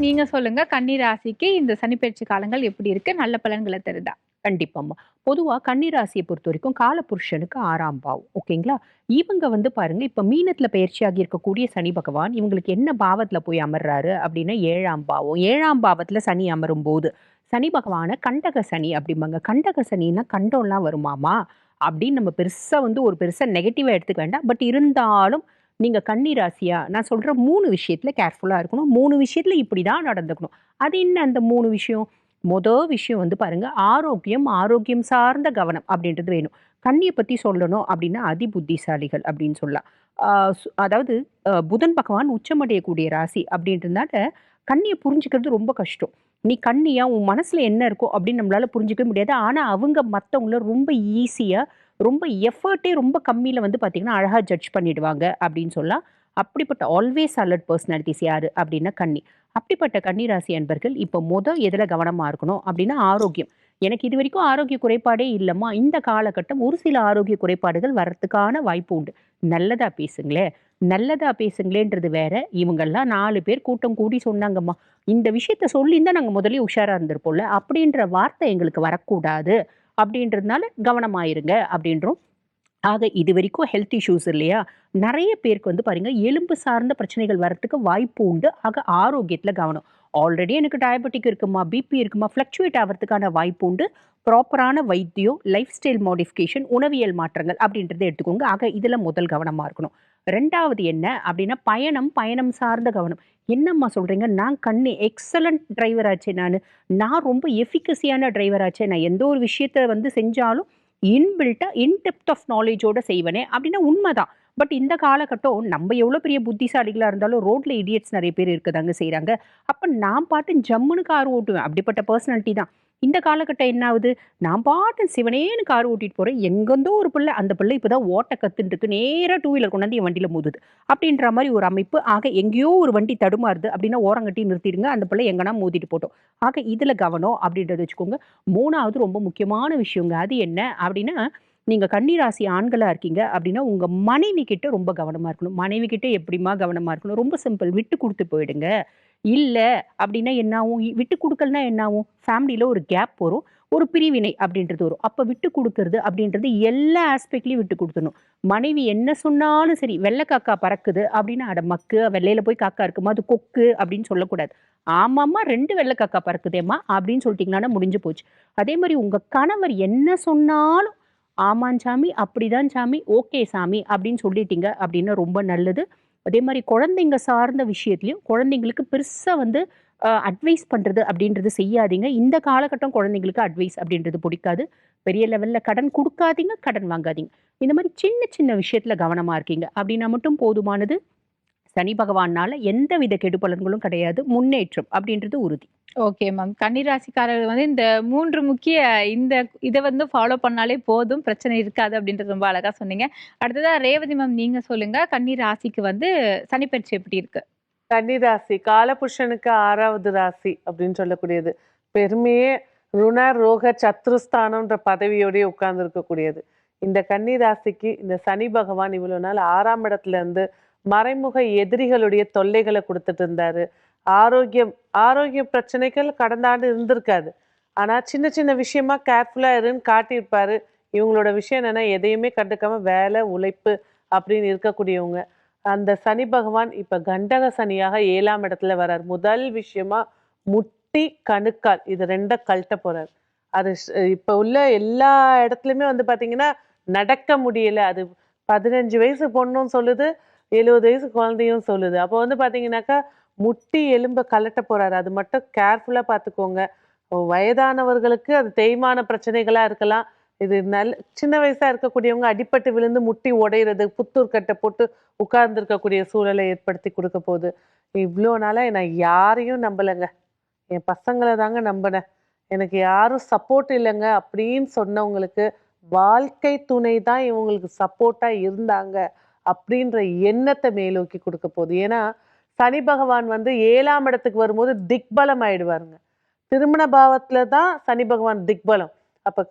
நீங்க சொல்லுங்க. கன்னி ராசிக்கு இந்த சனிப்பெயர்ச்சி காலங்கள் எப்படி இருக்கு? நல்ல பலன்கள தருதா? கண்டிப்பாம்மா. பொதுவா கன்னி ராசிய பொறுத்தவரைக்கும் காலபுருஷனுக்கு 6ஆம் பாவம். ஓகேங்களா? இவங்க வந்து பாருங்க, இப்ப மீனத்துல பெயர்ச்சியாகி இருக்கக்கூடிய சனி பகவான், இவங்களுக்கு என்ன பாவத்துல போய் அமர்றாரு அப்டின்னா 7ஆம் பாவம். 7ஆம் பாவத்துல சனி அமரும்போது, சனி பகவான கண்டக சனி அப்டிம்பாங்க. கண்டக சனின்னா கண்டம்லாம் வருமாமா? அப்டின்னு நம்ம பெருசா வந்து ஒரு பெருசா நெகட்டிவா எடுத்துக்க வேண்டாம். பட் இருந்தாலும் நீங்க கன்னி ராசியா, நான் சொல்ற 3 விஷயத்துல கேர்ஃபுல்லா இருக்கணும். 3 விஷயத்துல இப்படிதான் நடந்துக்கணும். அது என்ன அந்த 3 விஷயம்? விஷயம் வந்து பாருங்க, ஆரோக்கியம், ஆரோக்கியம் சார்ந்த கவனம் அப்படின்றது வேணும். கண்ணிய பத்தி சொல்லணும் அப்படின்னா, அதிபுத்திசாலிகள் அப்படின்னு சொல்லலாம். ஆ அதாவது புதன் பகவான் உச்சமடையக்கூடிய ராசி அப்படின்றதுனால, கண்ணிய புரிஞ்சுக்கிறது ரொம்ப கஷ்டம். நீ கன்னியா, உன் மனசுல என்ன இருக்கோ அப்படின்னு நம்மளால புரிஞ்சுக்கவே முடியாது. ஆனா, அவங்க மத்தவங்கள ரொம்ப ஈஸியா, ரொம்ப எஃபர்ட்டே ரொம்ப கம்மியில வந்து பார்த்தீங்கன்னா, அழகா ஜட்ஜ் பண்ணிடுவாங்க அப்படின்னு சொல்லலாம். அப்படிப்பட்ட ஆல்வேஸ் அலர்ட் பெர்சனாலிட்டிஸ் யாரு அப்படின்னா கன்னி. அப்படிப்பட்ட கன்னிராசி அன்பர்கள் இப்போ எதுல கவனமா இருக்கணும் அப்படின்னா ஆரோக்கியம். எனக்கு இதுவரைக்கும் ஆரோக்கிய குறைபாடே இல்லம்மா. இந்த காலகட்டம் ஒரு சில ஆரோக்கிய குறைபாடுகள் வர்றதுக்கான வாய்ப்பு உண்டு. நல்லதா பேசுங்களேன். நல்லதா பேசுங்களேன்றது வேற. இவங்கெல்லாம் 4 பேர் கூட்டம் கூடி சொன்னாங்கம்மா. இந்த விஷயத்த சொல்லியிருந்தா நாங்க முதல்லயே உஷாரா இருந்திருப்போம்ல. அப்படின்ற வார்த்தை எங்களுக்கு வரக்கூடாது. அப்படின்றதுனால கவனமா இருங்க அப்படின்றோம். ஆக இதுவரைக்கும் ஹெல்த் இஷ்யூஸ் இல்லையா? நெறைய பேருக்கு வந்து பாருங்க, எலும்பு சார்ந்த பிரச்சனைகள் வரத்துக்கு வாய்ப்பு உண்டு. ஆக ஆரோக்கியத்தில கவனம். ஆல்ரெடி எனக்கு டயபெட்டிக் இருக்குமா, பிபி இருக்குமா, ஃப்ளக்சுவேட் ஆவறதுக்கான வாய்ப்பு உண்டு. ப்ராப்பரான வைத்தியம், லைஃப் ஸ்டைல் மாடிஃபிகேஷன், உணவியல் மாற்றங்கள் அப்படின்றத எடுத்துக்கோங்க. ஆக இதில முதல் கவனமா இருக்கணும். 2வது என்ன அப்படின்னா பயணம், பயணம் சார்ந்த கவனம். என்னம்மா சொல்றீங்க? நான் கண்ணு எக்ஸலன்ட் டிரைவர் ஆச்சே நானு. நான் ரொம்ப எஃபிகசியான டிரைவர் ஆச்சே. நான் எந்த ஒரு விஷயத்த வந்து செஞ்சாலும் இன்பில்ட்டா, இன் டெப்த் ஆஃப் நாலேட்ஜோட செய்வனே அப்படின்னா உண்மதான். பட் இந்த காலகட்டம் நம்ம எவ்வளோ பெரிய புத்திசாலிகளா இருந்தாலும் ரோட்ல இடியட்ஸ் நெறைய பேர் இருக்கதாங்க செய்றாங்க. அப்ப நான் பாட்டு ஜம்முன்னு கார் ஓட்டுவேன். அப்படிப்பட்ட பெர்சனாலிட்டி தான். இந்த காலகட்டம் என்ன ஆகுது? நான் பாட்டு சிவனேன்னு கார் ஓட்டிட்டு போறேன். எங்கேருந்தோ ஒரு பிள்ளை, அந்த பிள்ளை இப்பதான் ஓட்ட கத்துன்ட்டு இருக்கு. நேரா டூ வீலர் கொண்டாந்து என் வண்டியில மோதுது. அப்படின்ற மாரி ஒரு அமைப்பு. ஆக எங்கேயோ ஒரு வண்டி தடுமாறுது அப்படின்னா ஓரங்கட்டி நிறுத்திடுங்க. அந்த பிள்ளை எங்கனா மோதிட்டு போட்டும். ஆக இதுல கவனம் அப்படின்றத வச்சுக்கோங்க. 3வது ரொம்ப முக்கியமான விஷயங்க. அது என்ன அப்படின்னா, நீங்க கன்னி ராசி ஆண்களா இருக்கீங்க அப்படின்னா, உங்க மனைவி கிட்ட ரொம்ப கவனமா இருக்கணும். மனைவி கிட்ட எப்படிம்மா கவனமா இருக்கணும்? ரொம்ப சிம்பிள். விட்டு குடுத்து போயிடுங்க. இல்ல அப்படின்னா என்ன ஆகும்? விட்டு குடுக்கலன்னா என்ன ஆகும்? ஃபேமிலில ஒரு கேப் வரும். ஒரு பிரிவினை அப்படின்றது வரும். அப்ப விட்டு குடுக்குறது அப்படின்றது எல்லா ஆஸ்பெக்ட்லயும் விட்டு குடுத்துடணும். மனைவி என்ன சொன்னாலும் சரி, "வெள்ள காக்கா பறக்குது" அப்படின்னா, "அட மக்கு, வெள்ளையில போய் காக்கா இருக்குமா? அது கொக்கு" அப்படின்னு சொல்லக்கூடாது. "ஆமாம்மா 2 வெள்ள காக்கா பறக்குதேம்மா" அப்படின்னு சொல்லிட்டீங்கன்னா முடிஞ்சு போச்சு. அதே மாரி உங்க கணவர் என்ன சொன்னாலும், "ஆமாம் சாமி, அப்படிதான் சாமி, ஓகே சாமி" அப்படின்னு சொல்லிட்டீங்க அப்படின்னா ரொம்ப நல்லது. அதே மாரி குழந்தைங்க சார்ந்த விஷயத்திலயும், குழந்தைங்களுக்கு பெருசா வந்து அட்வைஸ் பண்றது அப்படின்றது செய்யாதீங்க. இந்த காலகட்டம் குழந்தைங்களுக்கு அட்வைஸ் அப்படின்றது புடிக்காது. பெரிய லெவல்ல கடன் குடுக்காதீங்க, கடன் வாங்காதீங்க. இந்த மாரி சின்ன சின்ன விஷயத்துல கவனமா இருக்கீங்க அப்படின்னா மட்டும் போதுமானது. சனி பகவானால எந்தவித கெடுபலன்களும் கிடையாது. முன்னேற்றம் அப்படின்றது உறுதி. Okay ma'am. கன்னி ராசிக்காரர்கள் வந்து இந்த 3 முக்கிய இந்த இத வந்து ஃபாலோ பண்ணாலே போதும். பிரச்சனை இருக்காது அப்படின்றது ரொம்ப அழகா சொன்னீங்க. அடுத்ததா ரேவதி மேம் நீங்க சொல்லுங்க. கன்னி ராசிக்கு வந்து சனிப்பெயர்ச்சி எப்படி இருக்கு? கன்னிராசி காலபுருஷனுக்கு 6வது ராசி அப்படின்னு சொல்லக்கூடியது. பெருமையே ருண ரோக சத்ருஸ்தானம்ன்ற பதவியோடயே உட்கார்ந்து இருக்கக்கூடியது. இந்த கன்னி ராசிக்கு இந்த சனி பகவான் இவ்வளவு நாள் 6ஆம் இடத்துல இருந்து மறைமுக எதிரிகளுடைய தொல்லைகளை கொடுத்துட்டு இருந்தாரு. ஆரோக்கியம் ஆரோக்கிய பிரச்சனைகள் கடந்த ஆண்டு இருந்திருக்காது. ஆனா சின்ன சின்ன விஷயமா கேர்ஃபுல்லா இருன்னு காட்டியிருப்பாரு. இவங்களோட விஷயம் என்னன்னா எதையுமே கண்டுக்காம வேலை உழைப்பு அப்படின்னு இருக்கக்கூடியவங்க. அந்த சனி பகவான் இப்ப கண்டக சனியாக 7ஆம் இடத்துல வரார். முதல் விஷயமா முட்டி, கணுக்கால் இது 2 கழட்ட போறார். அது இப்ப உள்ள எல்லா இடத்துலயுமே வந்து பாத்தீங்கன்னா, நடக்க முடியல. அது 15 வயசு பொண்ணும் சொல்லுது, 70 வயசு குழந்தையும் சொல்லுது. அப்போ வந்து பாத்தீங்கன்னாக்கா, முட்டி எலும்ப கழட்ட போறாரு. அது மட்டும் கேர்ஃபுல்லா பாத்துக்கோங்க. வயதானவர்களுக்கு அது தேய்மான பிரச்சனைகளா இருக்கலாம். இது சின்ன வயசா இருக்கக்கூடியவங்க அடிபட்டு விழுந்து முட்டி உடையிறது, புத்தூர் கட்டை போட்டு உட்கார்ந்து இருக்கக்கூடிய சூழலை ஏற்படுத்தி கொடுக்க போகுது. இவ்வளோ நாளா நான் யாரையும் நம்பலங்க. என் பசங்கள தாங்க நம்பினேன். எனக்கு யாரும் சப்போர்ட் இல்லைங்க அப்படின்னு சொன்னவங்களுக்கு, வாழ்க்கை துணை தான் இவங்களுக்கு சப்போர்ட்டா இருந்தாங்க அப்படின்ற எண்ணத்தை மேலோக்கி கொடுக்க போகுது. ஏன்னா, சனி பகவான் வந்து 7ஆம் இடத்துக்கு வரும்போது திக்பலம் ஆயிடுவாருங்க. திருமண பாவத்துல தான் சனி பகவான் திக்பலம். அப்ப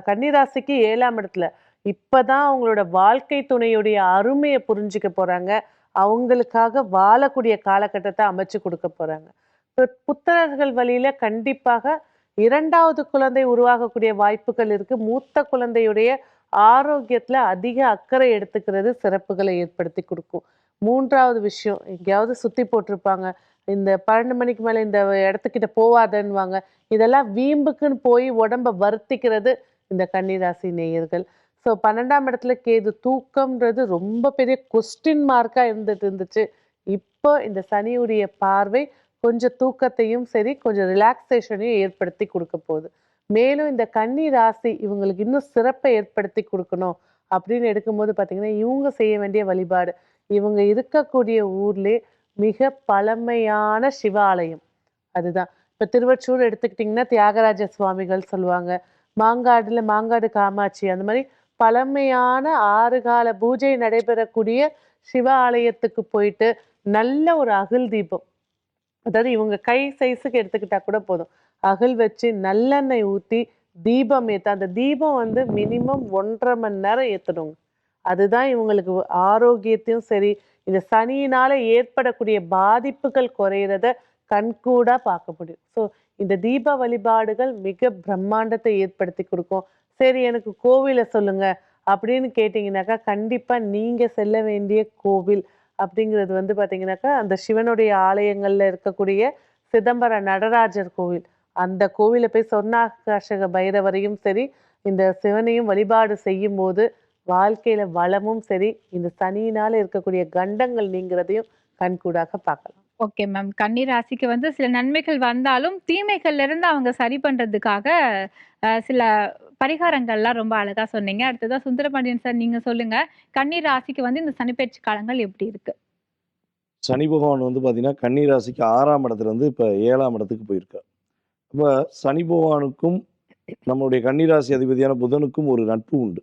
கன்னி ராசிக்கு 7ஆம் இடத்துல. இப்பதான் அவங்களோட வாழ்க்கை துணையுடைய அருமைய புரிஞ்சுக்க போறாங்க. அவங்களுக்காக வாழக்கூடிய காலகட்டத்த அமைச்சு குடுக்க போறாங்க. புத்திரர்கள் வழியில கண்டிப்பாக 2வது குழந்தை உருவாகக்கூடிய வாய்ப்புகள் இருக்கு. மூத்த குழந்தையுடைய ஆரோக்கியத்துல அதிக அக்கறை எடுத்துக்கிறது சிறப்புகளை ஏற்படுத்தி கொடுக்கும். 3வது விஷயம், எங்கேயாவது சுத்தி போட்டிருப்பாங்க. இந்த 12 மணிக்கு மேல இந்த இடத்துக்கிட்ட போவாதன்னுவாங்க. இதெல்லாம் வீம்புக்குன்னு போய் உடம்ப வருத்திக்கிறது இந்த கன்னிராசி நேயர்கள். ஸோ 12ஆம் இடத்துல கேது, தூக்கம்ன்றது ரொம்ப பெரிய கொஸ்டின் மார்க்கா இருந்துட்டு இருந்துச்சு. இப்போ இந்த சனியுடைய பார்வை கொஞ்சம் தூக்கத்தையும் சரி, கொஞ்சம் ரிலாக்ஸேஷனையும் ஏற்படுத்தி கொடுக்க போகுது. மேலும் இந்த கன்னி ராசி இவங்களுக்கு இன்னும் சிறப்பை ஏற்படுத்தி கொடுக்கணும் அப்படின்னு எடுக்கும்போது பார்த்தீங்கன்னா, இவங்க செய்ய வேண்டிய வழிபாடு, இவங்க இருக்கக்கூடிய ஊர்லே மிக பழமையான சிவாலயம். அதுதான். இப்ப திருவொற்றூர் எடுத்துக்கிட்டிங்கன்னா, தியாகராஜ சுவாமிகள் சொல்லுவாங்க. மாங்காடுல மாங்காடு காமாட்சி, அந்த மாரி பழமையான 6 கால பூஜை நடைபெறக்கூடிய சிவ ஆலயத்துக்கு போயிட்டு, நல்ல ஒரு அகல் தீபம், அதாவது இவங்க கை சைஸுக்கு எடுத்துக்கிட்டா கூட போதும். அகல் வச்சு நல்லெண்ணெய் ஊத்தி தீபம் ஏத்த, அந்த தீபம் வந்து மினிமம் 1½ மணி நேரம் ஏத்தணுங்க. அதுதான் இவங்களுக்கு ஆரோக்கியத்தையும் சரி, இந்த சனியினால ஏற்படக்கூடிய பாதிப்புகள் குறையிறத கண்கூடா பார்க்க முடியும். ஸோ இந்த தீப வழிபாடுகள் மிக பிரம்மாண்டத்தை ஏற்படுத்தி கொடுக்கும். சரி, எனக்கு கோவில சொல்லுங்க அப்படின்னு கேட்டிங்கனாக்கா, கண்டிப்பா நீங்க செல்ல வேண்டிய கோவில் அப்படிங்கிறது வந்து பார்த்தீங்கன்னாக்கா, அந்த சிவனுடைய ஆலயங்கள்ல இருக்கக்கூடிய சிதம்பர நடராஜர் கோவில். அந்த கோவில போய் சொர்ணாகர்ஷக பைரவரையும் சரி, இந்த சிவனையும் வழிபாடு செய்யும்போது வாழ்க்கையில வளமும் சரி, இந்த சனியினால இருக்கக்கூடிய கண்டங்கள் நீங்கிறதையும் கண்கூடாக பார்க்கலாம். Okay ma'am. கன்னி ராசிக்கு வந்து சில நன்மைகள் வந்தாலும், தீமைகள்ல இருந்து அவங்க சரி பண்றதுக்காக சில பரிகாரங்கள்லாம் ரொம்ப அழகா சொன்னீங்க. அடுத்ததா சுந்தரபாண்டியன் சார், நீங்க சொல்லுங்க. கன்னி ராசிக்கு வந்து இந்த சனிப்பெயர்ச்சி காலங்கள் எப்படி இருக்கு? சனி பகவான் வந்து பார்த்தீங்கன்னா, கன்னி ராசிக்கு 6ஆம் இடத்துலேருந்து இப்போ 7ஆம் இடத்துக்கு போயிருக்கார். அப்ப சனி பகவானுக்கும் நம்மளுடைய கன்னி ராசி அதிபதியான புதனுக்கும் ஒரு நட்பு உண்டு.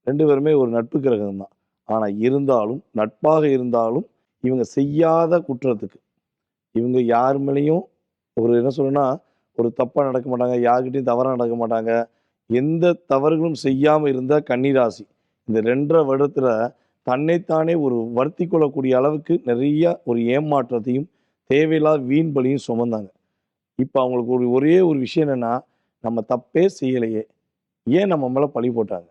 2 பேருமே ஒரு நட்பு கிரகம் தான். ஆனா இருந்தாலும், நட்பாக இருந்தாலும் இவங்க செய்யாத குற்றத்துக்கு, இவங்க யார் மேலயும் ஒரு என்ன சொல்லணும்னா, ஒரு தப்பா நடக்க மாட்டாங்க, யார்கிட்டயும் தவறா நடக்க மாட்டாங்க. எந்த தவறுகளும் செய்யாம இருந்த கன்னி ராசி, இந்த 2½ வருடத்துல தன்னைத்தானே ஒரு வருத்திக் கொள்ளக்கூடிய அளவுக்கு நிறைய ஒரு ஏமாற்றத்தையும், தேவையில்லாத வீண் பலியும் சுமந்தாங்க. இப்ப அவங்களுக்கு ஒரே ஒரு விஷயம் என்னன்னா, நம்ம தப்பே செய்யலையே, ஏன் நம்ம மேல பழி போட்டாங்க?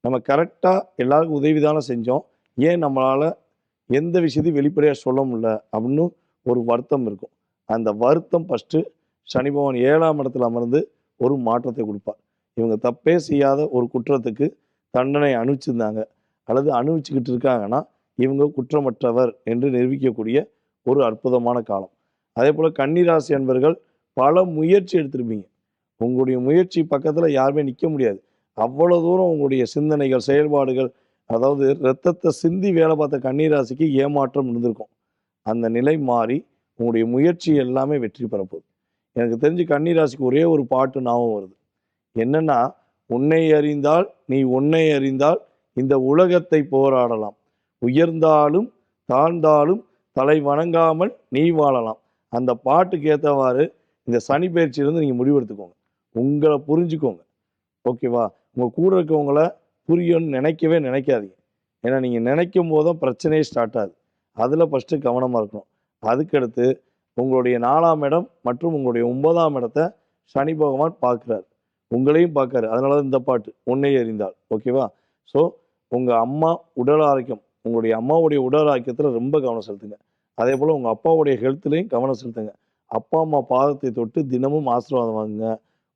நம்ம கரெக்டா எல்லாருக்கும் உதவி தானே செஞ்சோம். ஏன் நம்மளால எந்த விஷயத்தையும் வெளிப்படையா சொல்ல முடியல அப்படின்னு ஒரு வருத்தம் இருக்கும். அந்த வருத்தம் ஃபர்ஸ்ட்டு சனி பகவான் 7ஆம் இடத்துல அமர்ந்து ஒரு மாற்றத்தை கொடுப்பார். இவங்க தப்பே செய்யாத ஒரு குற்றத்துக்கு தண்டனை அனுபவிச்சிருந்தாங்க அல்லது அனுபவிச்சுக்கிட்டு இருக்காங்கன்னா, இவங்க குற்றமற்றவர் என்று நிரூபிக்கக்கூடிய ஒரு அற்புதமான காலம். அதே போல கன்னி ராசி அன்பர்கள் பல முயற்சி எடுத்திருப்பீங்க. உங்களுடைய முயற்சி பக்கத்துல யாருமே நிக்க முடியாது. அவ்வளவு தூரம் உங்களுடைய சிந்தனைகள், செயல்பாடுகள், அதாவது ரத்தத்தை சிந்தி வேலை பார்த்த கன்னி ராசிக்கு ஏமாற்றம் இருந்திருக்கும். அந்த நிலை மாறி உங்களுடைய முயற்சி எல்லாமே வெற்றி பெறப்போகுது. எனக்கு தெரிஞ்சு கன்னி ராசிக்கு ஒரே ஒரு பாட்டு ஞாபகம் வருது. என்னன்னா, உன்னை அறிந்தால் நீ உன்னை அறிந்தால் இந்த உலகத்தை போராடலாம், உயர்ந்தாலும் தாழ்ந்தாலும் தலை வணங்காமல் நீ வாழலாம். அந்த பாட்டுக்கு ஏற்றவாறு இந்த சனி பயிற்சியிலிருந்து நீங்கள் முடிவெடுத்துக்கோங்க. உங்களை புரிஞ்சுக்கோங்க. ஓகேவா? உங்கள் கூட இருக்கவங்கள புரியும்னு நினைக்கவே நினைக்காதீங்க. ஏன்னா நீங்கள் நினைக்கும் போதும் பிரச்சனையே ஸ்டார்ட் ஆகுது. அதில் ஃபஸ்ட்டு கவனமாக இருக்கணும். அதுக்கடுத்து உங்களுடைய 4ஆம் இடம் மற்றும் உங்களுடைய 9ஆம் இடத்தை சனி பகவான் பார்க்குறாரு, உங்களையும் பார்க்காரு. அதனால தான் இந்த பாட்டு உன்னை அறிந்தால். ஓகேவா? ஸோ உங்கள் அம்மா உடல் ஆரோக்கியம், உங்களுடைய அம்மாவுடைய உடல் ஆரோக்கியத்தில் ரொம்ப கவனம் செலுத்துங்க. அதே போல் உங்கள் அப்பாவுடைய ஹெல்த்லேயும் கவனம் செலுத்துங்க. அப்பா அம்மா பாதத்தை தொட்டு தினமும் ஆசீர்வாதம் வாங்குங்க.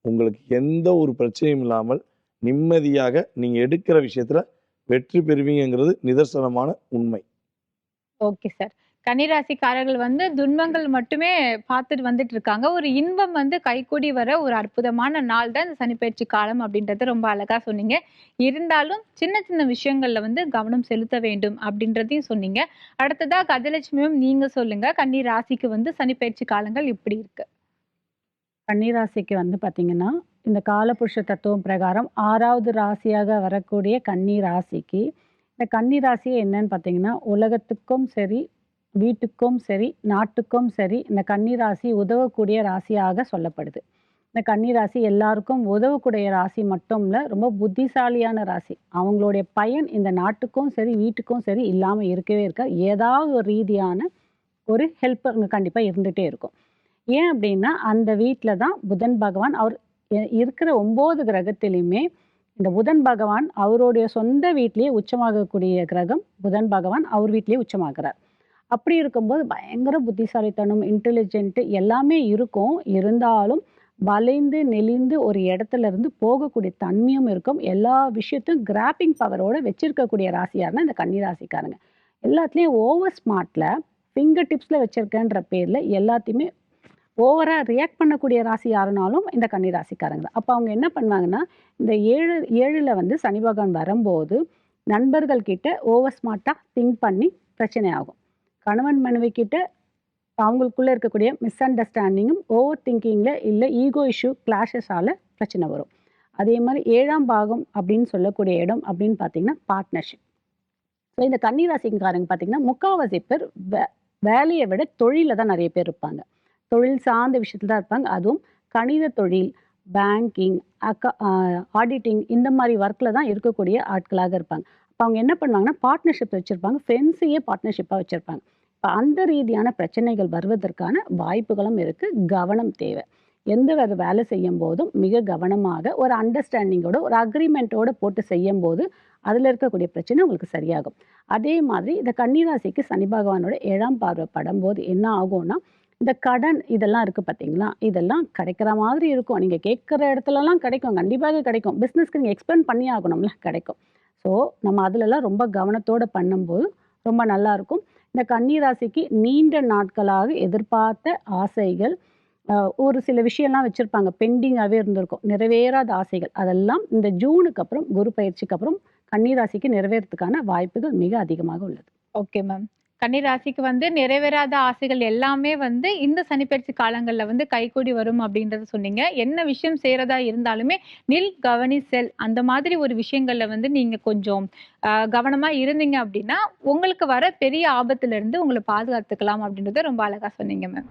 உங்களுக்கு எந்த ஒரு பிரச்சனையும் இல்லாமல் நிம்மதியாக நீங்கள் எடுக்கிற விஷயத்தில் வெற்றி பெறுவீங்கிறது நிதர்சனமான உண்மை. Okay sir. கன்னிராசிக்காரர்கள் வந்து துன்பங்கள் மட்டுமே பார்த்துட்டு வந்துட்டு இருக்காங்க. ஒரு இன்பம் வந்து கைகூடி வர ஒரு அற்புதமான நாள் தான் இந்த சனிப்பெயர்ச்சி காலம் அப்படின்றத ரொம்ப அழகா சொன்னீங்க. இருந்தாலும் சின்ன சின்ன விஷயங்கள்ல வந்து கவனம் செலுத்த வேண்டும் அப்படின்றதையும் சொன்னீங்க. அடுத்ததா கஜலட்சுமியும் நீங்க சொல்லுங்க. கன்னி ராசிக்கு வந்து சனிப்பெயர்ச்சி காலங்கள் எப்படி இருக்கு? கன்னிராசிக்கு வந்து பார்த்தீங்கன்னா, இந்த காலபுருஷ தத்துவம் பிரகாரம் 6வது ராசியாக வரக்கூடிய கன்னி ராசிக்கு, இந்த கன்னி ராசி என்னன்னு பார்த்தீங்கன்னா, உலகத்துக்கும் சரி, வீட்டுக்கும் சரி, நாட்டுக்கும் சரி, இந்த கன்னி ராசி உதவக்கூடிய ராசியாக சொல்லப்படுது. இந்த கன்னி ராசி எல்லாருக்கும் உதவக்கூடிய ராசி மட்டும் இல்ல, ரொம்ப புத்திசாலியான ராசி. அவங்களுடைய பயன் இந்த நாட்டுக்கும் சரி, வீட்டுக்கும் சரி இல்லாம இருக்கவே இருக்காது. ஏதாவது ஒரு ரீதியான ஒரு ஹெல்ப் அங்க கண்டிப்பா இருந்துட்டே இருக்கும். ஏன் அப்படின்னா அந்த வீட்டில் தான் புதன் பகவான் அவர் இருக்கிற 9 கிரகத்திலையுமே இந்த புதன் பகவான் அவருடைய சொந்த வீட்டிலேயே உச்சமாகக்கூடிய கிரகம் புதன் பகவான் அவர் வீட்டிலேயே உச்சமாகிறார். அப்படி இருக்கும்போது பயங்கர புத்திசாலித்தனம், இன்டெலிஜென்ட் எல்லாமே இருக்கும். இருந்தாலும் வளைந்து நெளிந்து ஒரு இடத்துல இருந்து போகக்கூடிய தன்மையும் இருக்கும். எல்லா விஷயத்தையும் கிராப்பிங் பவரோட வச்சிருக்கக்கூடிய ராசியாருன்னா இந்த கன்னி ராசிக்காரங்க. எல்லாத்துலேயும் ஓவர் ஸ்மார்ட்ல ஃபிங்கர் டிப்ஸ்ல வச்சிருக்கேன்ற பேர்ல எல்லாத்தையுமே ஓவரா ரியாக்ட் பண்ணக்கூடிய ராசி யாருனாலும் இந்த கன்னி ராசிக்காரங்க தான். அப்போ அவங்க என்ன பண்ணுவாங்கன்னா, இந்த 7ல் வந்து சனி பகவான் வரும்போது நண்பர்கள் கிட்ட ஓவர் ஸ்மார்ட்டாக திங்க் பண்ணி பிரச்சனை ஆகும். கணவன் மனைவி கிட்ட அவங்களுக்குள்ள இருக்கக்கூடிய மிஸ் அண்டர்ஸ்டாண்டிங்கும் ஓவர் திங்கிங்கில் இல்லை ஈகோ இஷ்யூ கிளாஷஸால் பிரச்சனை வரும். அதே மாதிரி 7ஆம் பாகம் அப்படின்னு சொல்லக்கூடிய இடம் அப்படின்னு பார்த்தீங்கன்னா பார்ட்னர்ஷிப். ஸோ இந்த கன்னி ராசிக்காரங்க பார்த்தீங்கன்னா முக்கால்வாசி பேர் வேலையை விட தொழிலில் தான் நிறைய பேர் இருப்பாங்க. தொழில் சார்ந்த விஷயத்தில் தான் இருப்பாங்க. அதுவும் கணித தொழில், பேங்கிங், ஆடிட்டிங் இந்த மாதிரி ஒர்க்கில் தான் இருக்கக்கூடிய ஆட்களாக இருப்பாங்க. அப்போ அவங்க என்ன பண்ணுவாங்கன்னா பார்ட்னர்ஷிப் வச்சுருப்பாங்க. ஃப்ரெண்ட்ஸையே பார்ட்னர்ஷிப்பாக வச்சுருப்பாங்க. இப்போ அந்த ரீதியான பிரச்சனைகள் வருவதற்கான வாய்ப்புகளும் இருக்குது. கவனம் தேவை. எந்த ஒரு வேலை செய்யும் போதும் மிக கவனமாக ஒரு அண்டர்ஸ்டாண்டிங்கோட ஒரு அக்ரிமெண்ட்டோட போட்டு செய்யும் போது அதில் இருக்கக்கூடிய பிரச்சனை உங்களுக்கு சரியாகும். அதே மாதிரி இந்த கன்னிராசிக்கு சனி பகவானோட 7ஆம் பார்வை படும்போது என்ன ஆகும்னா, இந்த கடன் இதெல்லாம் இருக்குது பார்த்தீங்களா, இதெல்லாம் கிடைக்கிற மாதிரி இருக்கும். நீங்கள் கேட்குற இடத்துலலாம் கிடைக்கும், கண்டிப்பாக கிடைக்கும். பிஸ்னஸ்க்கு நீங்கள் எக்ஸ்பெண்ட் பண்ணி ஆகணும்ல, கிடைக்கும். ஸோ நம்ம அதிலெல்லாம் ரொம்ப கவனத்தோடு பண்ணும்போது ரொம்ப நல்லாயிருக்கும். இந்த கன்னி ராசிக்கு நீண்ட நாட்களாக எதிர்பார்த்த ஆசைகள், ஒரு சில விஷயம்லாம் வச்சுருப்பாங்க, பெண்டிங்காகவே இருந்திருக்கும், நிறைவேறாத ஆசைகள், அதெல்லாம் இந்த ஜூனுக்கு அப்புறம் குரு பயிற்சிக்கு அப்புறம் கன்னி ராசிக்கு நிறைவேறதுக்கான வாய்ப்புகள் மிக அதிகமாக உள்ளது. Okay ma'am. கன்னி ராசிக்கு வந்து நிறைவேறாத ஆசைகள் எல்லாமே வந்து இந்த சனிப்பெயர்ச்சி காலங்கள்ல வந்து கைகூடி வரும் அப்படின்றத சொன்னீங்க. என்ன விஷயம் செய்யறதா இருந்தாலுமே நில் கவனி செல் அந்த மாதிரி ஒரு விஷயங்கள்ல வந்து நீங்க கொஞ்சம் கவனமா இருந்தீங்க அப்படின்னா உங்களுக்கு வர பெரிய ஆபத்துல இருந்து உங்களை பாதுகாத்துக்கலாம் அப்படின்றத ரொம்ப அழகா சொன்னீங்க மேம்.